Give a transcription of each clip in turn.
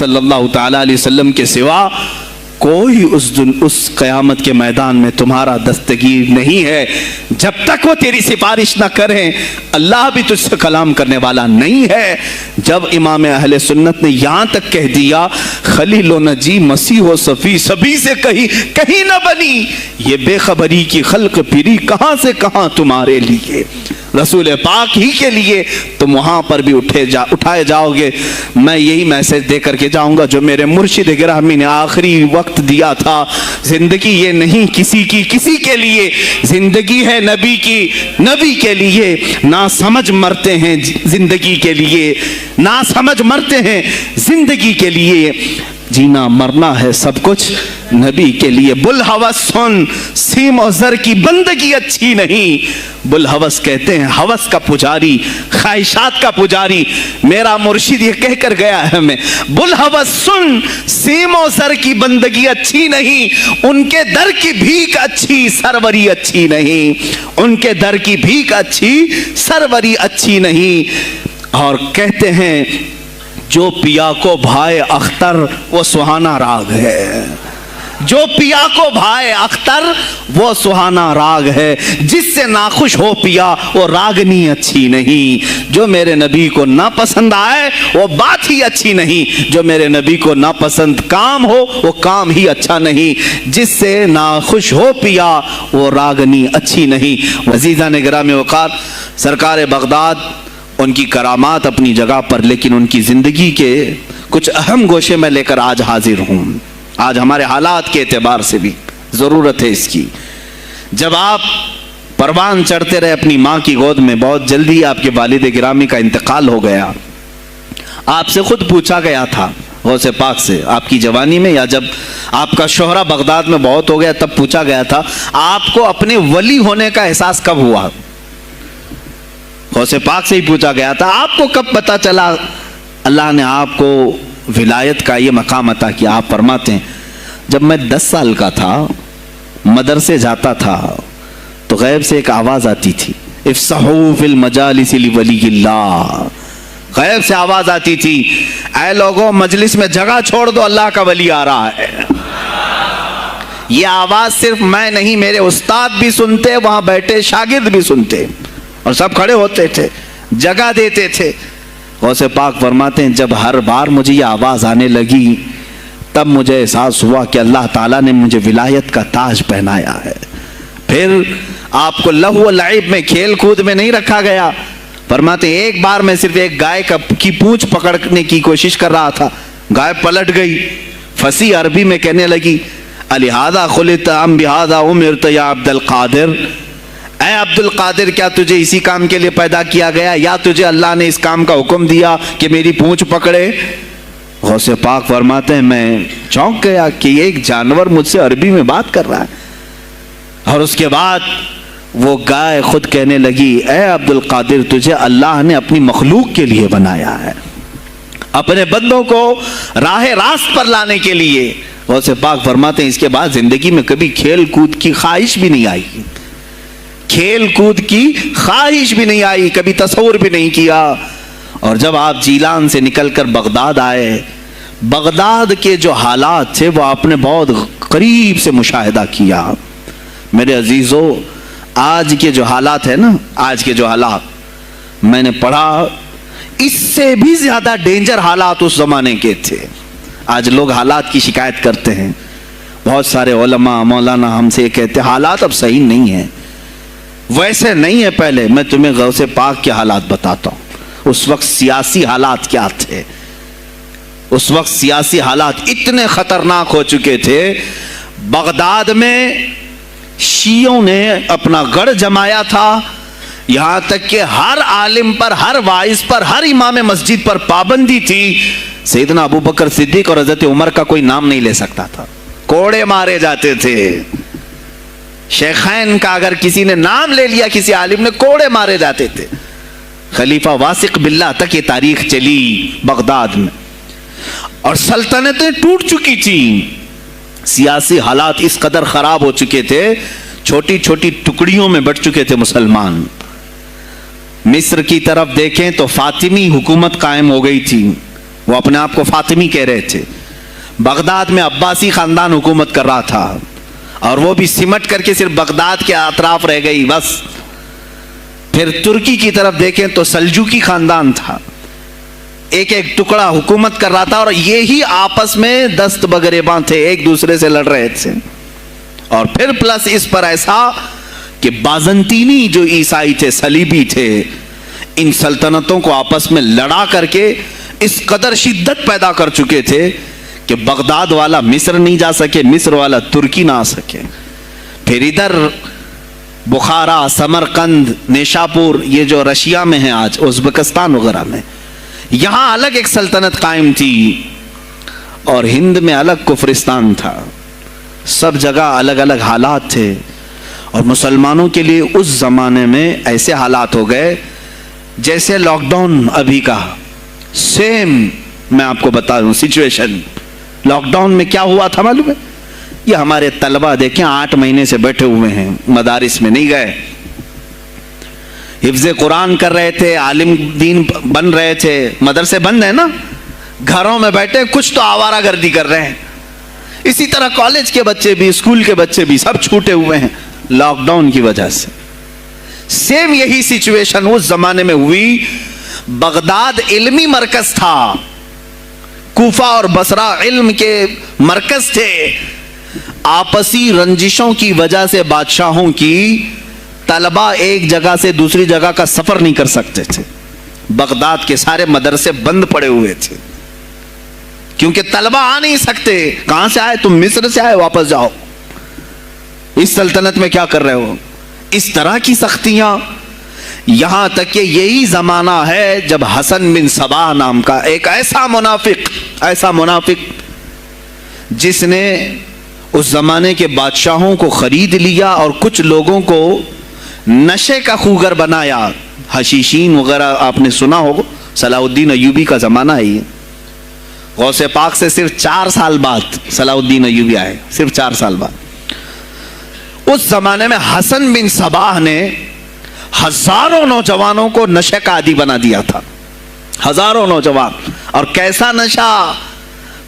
صلی اللہ تعالی علیہ وسلم کے سوا کوئی اس قیامت کے میدان میں تمہارا دستگیر نہیں ہے. جب تک وہ تیری سفارش نہ کریں اللہ بھی تجھ سے کلام کرنے والا نہیں ہے. جب امام اہل سنت نے یہاں تک کہہ دیا خلیل و نجی مسیح و صفی سبھی سے کہیں نہ بنی، یہ بے خبری کی خلق پھری کہاں سے کہاں تمہارے لیے، رسول پاک ہی کے لیے تم وہاں پر بھی اٹھائے جاؤ گے. میں یہی میسج دے کر کے جاؤں گا جو میرے مرشد گرامی نے آخری وقت دیا تھا. زندگی یہ نہیں کسی کے لیے، زندگی ہے نبی کی، نبی کے لیے. نہ سمجھ مرتے ہیں زندگی کے لیے، نہ سمجھ مرتے ہیں زندگی کے لیے. جینا مرنا ہے سب کچھ نبی کے لیے. بلحوث سن، سیم و زر کی بندگی اچھی نہیں. بلحوث کہتے ہیں ہوس کا پجاری، خواہشات کا پجاری. میرا مرشد یہ کہہ کر گیا ہے ہمیں، بلحوث سن، سیم و زر کی بندگی اچھی نہیں، ان کے در کی بھیک اچھی سروری اچھی نہیں، ان کے در کی بھیک اچھی سروری اچھی نہیں. اور کہتے ہیں جو پیا کو بھائے اختر وہ سہانا راگ ہے، جو پیا کو بھائے اختر وہ سہانا راگ ہے. جس سے ناخوش ہو پیا وہ راگنی اچھی نہیں. جو میرے نبی کو نہ پسند آئے وہ بات ہی اچھی نہیں. جو میرے نبی کو نہ پسند کام ہو وہ کام ہی اچھا نہیں. جس سے ناخوش ہو پیا وہ راگنی اچھی نہیں. عزیزان گرامی وقار، سرکار بغداد ان کی کرامات اپنی جگہ پر، لیکن ان کی زندگی کے کچھ اہم گوشے میں لے کر آج حاضر ہوں. آج ہمارے حالات کے اعتبار سے بھی ضرورت ہے اس کی. جب آپ پروان چڑھتے رہے اپنی ماں کی گود میں، بہت جلدی آپ کے والد گرامی کا انتقال ہو گیا. آپ سے خود پوچھا گیا تھا غوث پاک سے، آپ کی جوانی میں یا جب آپ کا شہرہ بغداد میں بہت ہو گیا تب پوچھا گیا تھا آپ کو اپنے ولی ہونے کا احساس کب ہوا. غوث پاک سے ہی پوچھا گیا تھا آپ کو کب پتا چلا اللہ نے آپ کو ولایت کا یہ مقام عطا کیا. آپ فرماتے ہیں جب میں 10 سال کا تھا، مدرسے جاتا تھا تو غیب سے ایک آواز آتی تھی، افصحوا فی المجالس لولی اللہ. غیب سے آواز آتی تھی اے لوگوں مجلس میں جگہ چھوڑ دو، اللہ کا ولی آ رہا ہے. یہ آواز صرف میں نہیں، میرے استاد بھی سنتے، وہاں بیٹھے شاگرد بھی سنتے، اور سب کھڑے ہوتے تھے، جگہ دیتے تھے. غوث پاک فرماتے ہیں جب ہر بار مجھے یہ آواز آنے لگی تب مجھے احساس ہوا کہ اللہ تعالیٰ نے مجھے ولایت کا تاج پہنایا ہے. پھر آپ کو لہو و لعب میں، کھیل کود میں نہیں رکھا گیا. فرماتے ہیں ایک بار میں صرف ایک گائے کی پونچھ پکڑنے کی کوشش کر رہا تھا، گائے پلٹ گئی، فصیح عربی میں کہنے لگی الہذا خلقت ام بہذا امرت یا عبد القادر، اے عبد القادر کیا تجھے اسی کام کے لیے پیدا کیا گیا یا تجھے اللہ نے اس کام کا حکم دیا کہ میری پونچھ پکڑے. غوث پاک فرماتے ہیں میں چونک گیا کہ یہ ایک جانور مجھ سے عربی میں بات کر رہا ہے. اور اس کے بعد وہ گائے خود کہنے لگی اے عبد القادر تجھے اللہ نے اپنی مخلوق کے لیے بنایا ہے، اپنے بندوں کو راہ راست پر لانے کے لیے. غوث پاک فرماتے ہیں اس کے بعد زندگی میں کبھی کھیل کود کی خواہش بھی نہیں آئی، کھیل کود کی خواہش بھی نہیں آئی، کبھی تصور بھی نہیں کیا. اور جب آپ جیلان سے نکل کر بغداد آئے، بغداد کے جو حالات تھے وہ آپ نے بہت قریب سے مشاہدہ کیا. میرے عزیزو آج کے جو حالات ہیں نا، آج کے جو حالات میں نے پڑھا اس سے بھی زیادہ ڈینجر حالات اس زمانے کے تھے. آج لوگ حالات کی شکایت کرتے ہیں، بہت سارے علماء مولانا ہم سے یہ کہتے ہیں حالات اب صحیح نہیں ہیں، ویسے نہیں ہے پہلے. میں تمہیں غوث پاک کے حالات بتاتا ہوں. اس وقت سیاسی حالات کیا تھے، اس وقت سیاسی حالات اتنے خطرناک ہو چکے تھے. بغداد میں شیعوں نے اپنا گڑھ جمایا تھا، یہاں تک کہ ہر عالم پر، ہر وائز پر، ہر امام مسجد پر پابندی تھی. سیدنا ابو بکر صدیق اور حضرت عمر کا کوئی نام نہیں لے سکتا تھا، کوڑے مارے جاتے تھے. شیخین کا اگر کسی نے نام لے لیا کسی عالم نے، کوڑے مارے جاتے تھے. خلیفہ واثق باللہ تک یہ تاریخ چلی بغداد میں، اور سلطنتیں ٹوٹ چکی تھیں. سیاسی حالات اس قدر خراب ہو چکے تھے، چھوٹی چھوٹی ٹکڑیوں میں بٹ چکے تھے مسلمان. مصر کی طرف دیکھیں تو فاطمی حکومت قائم ہو گئی تھی، وہ اپنے آپ کو فاطمی کہہ رہے تھے. بغداد میں عباسی خاندان حکومت کر رہا تھا اور وہ بھی سمٹ کر کے صرف بغداد کے اطراف رہ گئی بس. پھر ترکی کی طرف دیکھیں تو سلجوکی خاندان تھا, ایک ایک ٹکڑا حکومت کر رہا تھا اور یہی آپس میں دست بگریباں تھے, ایک دوسرے سے لڑ رہے تھے. اور پھر پلس اس پر ایسا کہ بازنطینی جو عیسائی تھے, صلیبی تھے, ان سلطنتوں کو آپس میں لڑا کر کے اس قدر شدت پیدا کر چکے تھے کہ بغداد والا مصر نہیں جا سکے, مصر والا ترکی نہ آ سکے. پھر ادھر بخارا, سمرقند, نیشاپور, یہ جو رشیا میں ہیں آج, ازبکستان وغیرہ میں, یہاں الگ ایک سلطنت قائم تھی اور ہند میں الگ کفرستان تھا. سب جگہ الگ الگ حالات تھے اور مسلمانوں کے لیے اس زمانے میں ایسے حالات ہو گئے جیسے لاک ڈاؤن ابھی کا سیم. میں آپ کو بتا دوں سچویشن لاک ڈاؤن میں کیا ہوا تھا معلوم ہے؟ یہ ہمارے طلبہ دیکھیں 8 مہینے سے بیٹھے ہوئے ہیں, مدارس میں نہیں گئے, حفظ قرآن کر رہے تھے, عالم دین بن رہے تھے, مدرسے بند ہیں نا, گھروں میں بیٹھے کچھ تو آوارہ گردی کر رہے ہیں. اسی طرح کالج کے بچے بھی, اسکول کے بچے بھی سب چھوٹے ہوئے ہیں لاک ڈاؤن کی وجہ سے. سیم یہی سچویشن اس زمانے میں ہوئی. بغداد علمی مرکز تھا, کوفہ اور بصرہ علم کے مرکز تھے. آپسی رنجشوں کی وجہ سے بادشاہوں کی طلبہ ایک جگہ سے دوسری جگہ کا سفر نہیں کر سکتے تھے. بغداد کے سارے مدرسے بند پڑے ہوئے تھے کیونکہ طلبہ آ نہیں سکتے. کہاں سے آئے تم؟ مصر سے آئے, واپس جاؤ, اس سلطنت میں کیا کر رہے ہو؟ اس طرح کی سختیاں. یہاں تک کہ یہی زمانہ ہے جب حسن بن صباح نام کا ایک ایسا منافق جس نے اس زمانے کے بادشاہوں کو خرید لیا اور کچھ لوگوں کو نشے کا خوگر بنایا. حشیشین وغیرہ آپ نے سنا ہوگا, صلاح الدین ایوبی کا زمانہ ہے یہ. غوث پاک سے صرف 4 سال بعد صلاح الدین ایوبی آئے, صرف 4 سال بعد. اس زمانے میں حسن بن صباح نے ہزاروں نوجوانوں کو نشے کا عادی بنا دیا تھا, ہزاروں نوجوان. اور کیسا نشہ,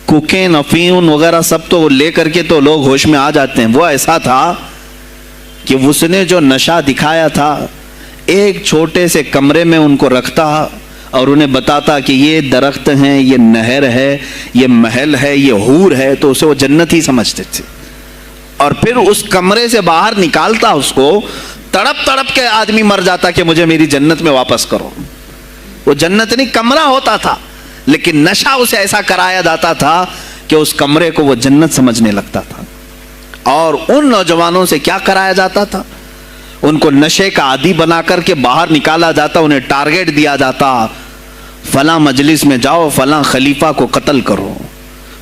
کوکین, افیون وغیرہ سب تو لے کر کے تو لوگ ہوش میں آ جاتے ہیں. وہ ایسا تھا کہ اس نے جو نشہ دکھایا تھا, ایک چھوٹے سے کمرے میں ان کو رکھتا اور انہیں بتاتا کہ یہ درخت ہیں, یہ نہر ہے, یہ محل ہے, یہ حور ہے, تو اسے وہ جنت ہی سمجھتے تھے. اور پھر اس کمرے سے باہر نکالتا اس کو, تڑپ تڑپ کے آدمی مر جاتا کہ مجھے میری جنت میں واپس کرو. وہ جنت نہیں کمرہ ہوتا تھا, لیکن نشہ اسے ایسا کرایا جاتا تھا کہ اس کمرے کو وہ جنت سمجھنے لگتا تھا. اور ان نوجوانوں سے کیا کرایا جاتا تھا؟ ان کو نشے کا عادی بنا کر کے باہر نکالا جاتا, انہیں ٹارگیٹ دیا جاتا, فلاں مجلس میں جاؤ, فلاں خلیفہ کو قتل کرو,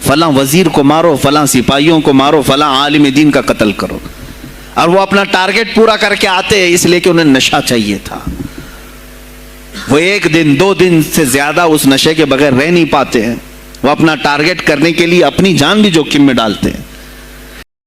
فلاں وزیر کو مارو, فلاں سپاہیوں کو مارو, فلاں عالم دین کا قتل کرو. اور وہ اپنا ٹارگیٹ پورا کر کے آتے اس لیے کہ انہیں نشہ چاہیے تھا. وہ 1 دن 2 دن سے زیادہ اس نشے کے بغیر رہ نہیں پاتے ہیں. وہ اپنا ٹارگیٹ کرنے کے لیے اپنی جان بھی جوخم میں ڈالتے ہیں.